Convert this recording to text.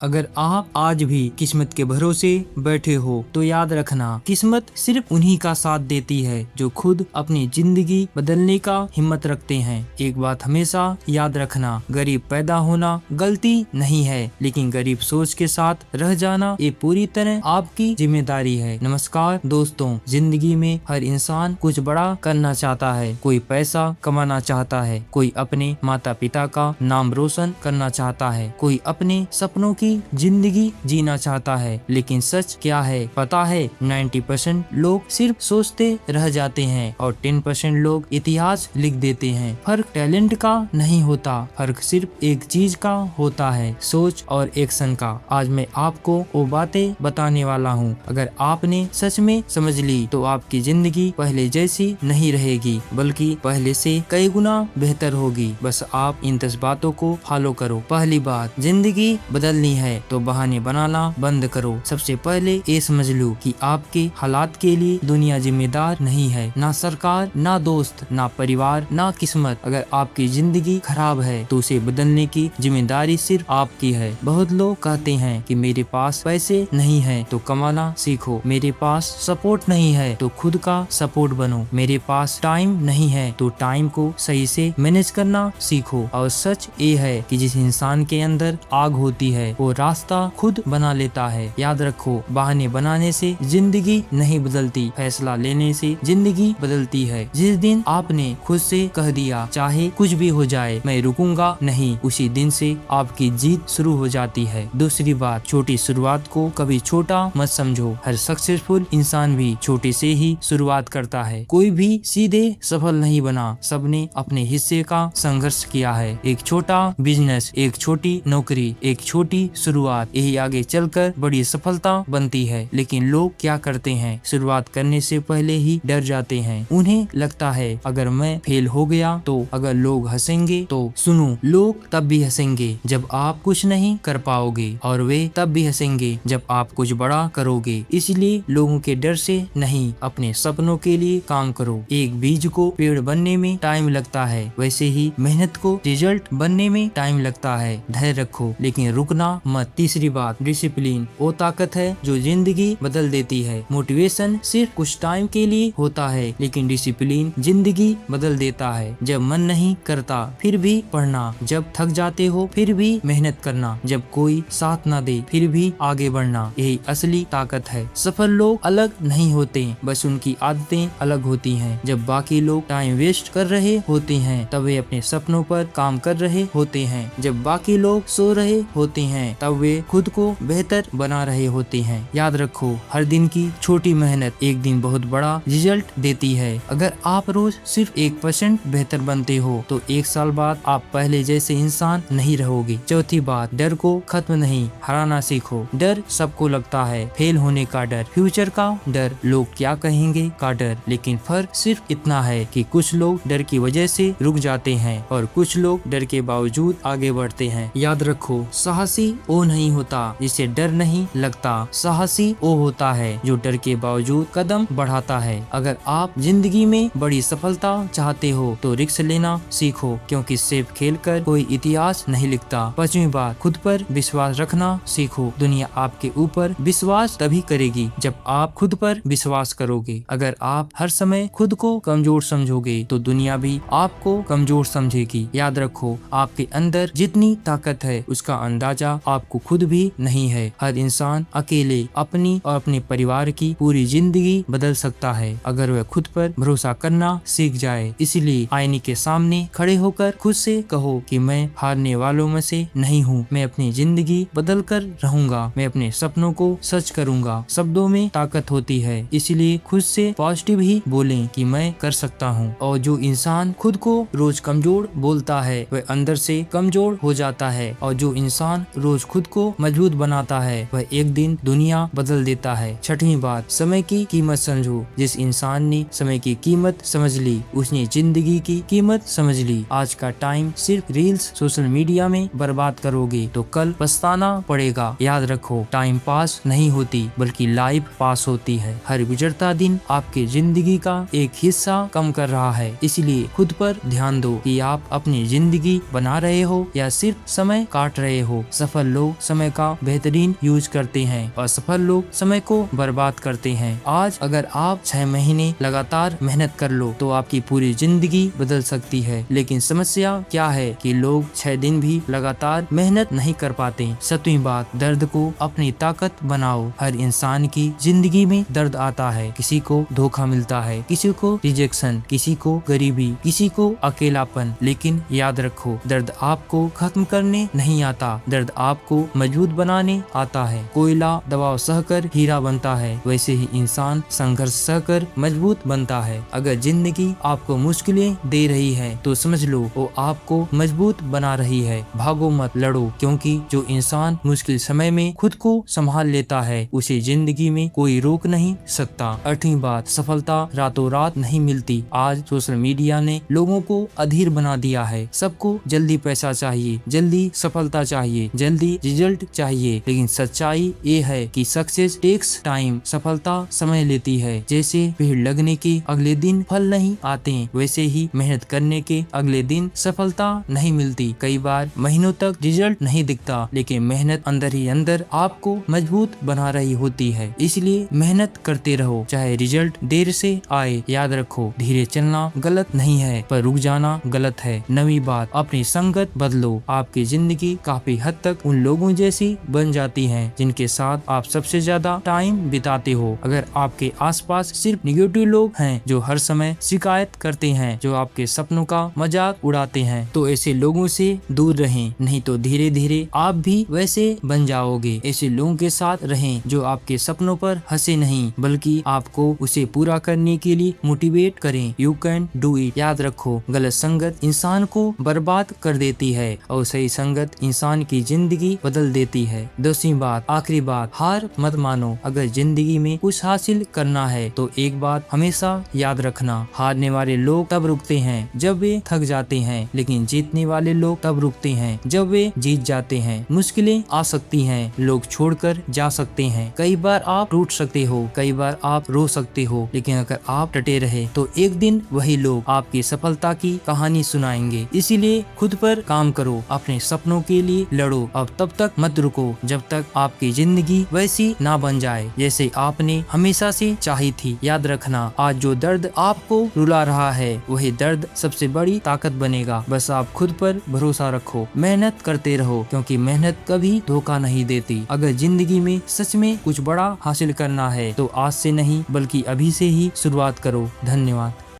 अगर आप आज भी किस्मत के भरोसे बैठे हो तो याद रखना, किस्मत सिर्फ उन्हीं का साथ देती है जो खुद अपनी जिंदगी बदलने का हिम्मत रखते हैं। एक बात हमेशा याद रखना, गरीब पैदा होना गलती नहीं है, लेकिन गरीब सोच के साथ रह जाना ये पूरी तरह आपकी जिम्मेदारी है। नमस्कार दोस्तों, जिंदगी में हर इंसान कुछ बड़ा करना चाहता है। कोई पैसा कमाना चाहता है, कोई अपने माता पिता का नाम रोशन करना चाहता है, कोई अपने सपनों की जिंदगी जीना चाहता है। लेकिन सच क्या है पता है? 90% लोग सिर्फ सोचते रह जाते हैं और 10% लोग इतिहास लिख देते हैं। फर्क टैलेंट का नहीं होता, फर्क सिर्फ एक चीज का होता है, सोच और एक्शन का। आज मैं आपको वो बातें बताने वाला हूँ, अगर आपने सच में समझ ली तो आपकी जिंदगी पहले जैसी नहीं रहेगी, बल्कि पहले से कई गुना बेहतर होगी। बस आप इन 10 बातों को फॉलो करो। पहली बात, जिंदगी बदलनी है तो बहाने बनाना बंद करो। सबसे पहले ये समझ लो कि आपके हालात के लिए दुनिया जिम्मेदार नहीं है, ना सरकार, ना दोस्त, ना परिवार, ना किस्मत। अगर आपकी जिंदगी खराब है तो उसे बदलने की जिम्मेदारी सिर्फ आपकी है। बहुत लोग कहते हैं कि मेरे पास पैसे नहीं है तो कमाना सीखो, मेरे पास सपोर्ट नहीं है तो खुद का सपोर्ट बनो, मेरे पास टाइम नहीं है तो टाइम को सही से मैनेज करना सीखो। और सच ये है कि जिस इंसान के अंदर आग होती है वो रास्ता खुद बना लेता है। याद रखो, बहाने बनाने से जिंदगी नहीं बदलती, फैसला लेने से जिंदगी बदलती है। जिस दिन आपने खुद से कह दिया चाहे कुछ भी हो जाए मैं रुकूंगा नहीं, उसी दिन से आपकी जीत शुरू हो जाती है। दूसरी बात, छोटी शुरुआत को कभी छोटा मत समझो। हर सक्सेसफुल इंसान भी छोटे से ही शुरुआत करता है। कोई भी सीधे सफल नहीं बना, सबने अपने हिस्से का संघर्ष किया है। एक छोटा बिजनेस, एक छोटी नौकरी, एक छोटी शुरुआत, यही आगे चलकर बड़ी सफलता बनती है। लेकिन लोग क्या करते हैं, शुरुआत करने से पहले ही डर जाते हैं। उन्हें लगता है अगर मैं फेल हो गया तो, अगर लोग हंसेंगे तो। सुनो, लोग तब भी हंसेंगे जब आप कुछ नहीं कर पाओगे, और वे तब भी हंसेंगे जब आप कुछ बड़ा करोगे। इसलिए लोगों के डर से नहीं, अपने सपनों के लिए काम करो। एक बीज को पेड़ बनने में टाइम लगता है, वैसे ही मेहनत को रिजल्ट बनने में टाइम लगता है। धैर्य रखो लेकिन रुकना मत। तीसरी बात, डिसिप्लिन वो ताकत है जो जिंदगी बदल देती है। मोटिवेशन सिर्फ कुछ टाइम के लिए होता है, लेकिन डिसिप्लिन जिंदगी बदल देता है। जब मन नहीं करता फिर भी पढ़ना, जब थक जाते हो फिर भी मेहनत करना, जब कोई साथ ना दे फिर भी आगे बढ़ना, यही असली ताकत है। सफल लोग अलग नहीं होते, बस उनकी आदतें अलग होती हैं। जब बाकी लोग टाइम वेस्ट कर रहे होते हैं तब वे अपने सपनों पर काम कर रहे होते हैं। जब बाकी लोग सो रहे होते हैं तब वे खुद को बेहतर बना रहे होते हैं। याद रखो, हर दिन की छोटी मेहनत एक दिन बहुत बड़ा रिजल्ट देती है। अगर आप रोज सिर्फ 1% बेहतर बनते हो तो 1 साल बाद आप पहले जैसे इंसान नहीं रहोगे। चौथी बात, डर को खत्म नहीं, हराना सीखो। डर सबको लगता है, फेल होने का डर, फ्यूचर का डर, लोग क्या कहेंगे का डर, लेकिन फर्क सिर्फ इतना है कि कुछ लोग डर की वजह से रुक जाते हैं और कुछ लोग डर के बावजूद आगे बढ़ते हैं। याद रखो, साहसी वो नहीं होता जिसे डर नहीं लगता, साहसी वो होता है जो डर के बावजूद कदम बढ़ाता है। अगर आप जिंदगी में बड़ी सफलता चाहते हो तो रिस्क लेना सीखो, क्योंकि सिर्फ खेलकर कोई इतिहास नहीं लिखता। 5वीं बात, खुद पर विश्वास रखना सीखो। दुनिया आपके ऊपर विश्वास तभी करेगी जब आप खुद पर विश्वास करोगे। अगर आप हर समय खुद को कमजोर समझोगे तो दुनिया भी आपको कमजोर समझेगी। याद रखो, आपके अंदर जितनी ताकत है उसका अंदाजा आपको खुद भी नहीं है। हर इंसान अकेले अपनी और अपने परिवार की पूरी जिंदगी बदल सकता है अगर वह खुद पर भरोसा करना सीख जाए। इसलिए आईने के सामने खड़े होकर खुद से कहो कि मैं हारने वालों में से नहीं हूँ, मैं अपनी जिंदगी बदल कर रहूंगा, मैं अपने सपनों को सच करूंगा। शब्दों में ताकत होती है, इसलिए खुद से पॉजिटिव ही बोलें कि मैं कर सकता हूँ। और जो इंसान खुद को रोज कमजोर बोलता है वह अंदर से कमजोर हो जाता है, और जो इंसान रोज खुद को मजबूत बनाता है वह एक दिन दुनिया बदल देता है। 6वीं बात, समय की कीमत समझो। जिस इंसान ने समय की कीमत समझ ली उसने जिंदगी की कीमत समझ ली। आज का टाइम सिर्फ रील्स, सोशल मीडिया में बर्बाद करोगे तो कल पछताना पड़ेगा। याद रखो, टाइम पास नहीं होती बल्कि लाइफ पास होती है। हर गुजरता दिन आपके जिंदगी का एक हिस्सा कम कर रहा है, इसलिए खुद पर ध्यान दो कि आप अपनी जिंदगी बना रहे हो या सिर्फ समय काट रहे हो। सफल लोग समय का बेहतरीन यूज करते हैं और असफल लोग समय को बर्बाद करते हैं। आज अगर आप 6 महीने लगातार मेहनत कर लो तो आपकी पूरी जिंदगी बदल सकती है। लेकिन समस्या क्या है कि लोग 6 दिन भी लगातार मेहनत नहीं कर पाते। 7वीं बात, दर्द को अपनी ताकत बनाओ। हर इंसान की जिंदगी में दर्द आता है। किसी को धोखा मिलता है, किसी को रिजेक्शन, किसी को गरीबी, किसी को अकेलापन। लेकिन याद रखो, दर्द आपको खत्म करने नहीं आता, दर्द आपको मजबूत बनाने आता है। कोयला दबाव सहकर हीरा बनता है, वैसे ही इंसान संघर्ष सहकर मजबूत बनता है। अगर जिंदगी आपको मुश्किलें दे रही है तो समझ लो वो आपको मजबूत बना रही है। भागो मत, लड़ो, क्योंकि जो इंसान मुश्किल समय में खुद को संभाल लेता है उसे जिंदगी में कोई रोक नहीं सकता। 8वीं बात, सफलता रातों रात नहीं मिलती। आज सोशल मीडिया ने लोगों को अधीर बना दिया है। सबको जल्दी पैसा चाहिए, जल्दी सफलता चाहिए, जल्दी रिजल्ट चाहिए। लेकिन सच्चाई ये है कि सक्सेस टेक्स टाइम, सफलता समय लेती है। जैसे भीड़ लगने के अगले दिन फल नहीं आते, वैसे ही मेहनत करने के अगले दिन सफलता नहीं मिलती। कई बार महीनों तक रिजल्ट नहीं दिखता, लेकिन मेहनत अंदर ही अंदर आपको मजबूत बना रही होती है। इसलिए मेहनत करते रहो, चाहे रिजल्ट देर से आए। याद रखो, धीरे चलना गलत नहीं है, पर रुक जाना गलत है। 9वीं बात, अपनी संगत बदलो। आपकी जिंदगी काफी हद तक उन लोगों जैसी बन जाती है जिनके साथ आप सबसे ज्यादा टाइम बिताते हो। अगर आपके आसपास सिर्फ निगेटिव लोग हैं जो हर समय शिकायत करते हैं, जो आपके सपनों का मजाक उड़ाते हैं, तो ऐसे लोगों से दूर रहें, नहीं तो धीरे धीरे आप भी वैसे बन जाओगे। ऐसे लोगों के साथ रहें जो आपके सपनों पर हंसे नहीं, बल्कि आपको उसे पूरा करने के लिए मोटिवेट करें। You can do it. याद रखो, गलत संगत इंसान को बर्बाद कर देती है और सही संगत इंसान की जिंदगी बदल देती है। 10वीं बात, आखिरी बात, हार मत मानो। अगर जिंदगी में कुछ हासिल करना है तो एक बात हमेशा याद रखना, हारने वाले लोग तब रुकते हैं जब वे थक जाते हैं, लेकिन जीतने वाले लोग तब रुकते हैं जब वे जीत जाते हैं। मुश्किलें आ सकती हैं, लोग छोड़कर जा सकते हैं, कई बार आप टूट सकते हो, कई बार आप रो सकते हो, लेकिन अगर आप डटे रहे तो एक दिन वही लोग आपकी सफलता की कहानी सुनाएंगे। इसीलिए खुद पर काम करो, अपने सपनों के लिए लड़ो। अब तब तक मत रुको जब तक आपकी जिंदगी वैसी ना बन जाए जैसे आपने हमेशा से चाही थी। याद रखना, आज जो दर्द आपको रुला रहा है वही दर्द सबसे बड़ी ताकत बनेगा। बस आप खुद पर भरोसा रखो, मेहनत करते रहो, क्योंकि मेहनत कभी धोखा नहीं देती। अगर जिंदगी में सच में कुछ बड़ा हासिल करना है तो आज से नहीं बल्कि अभी से ही शुरुआत करो। धन्यवाद।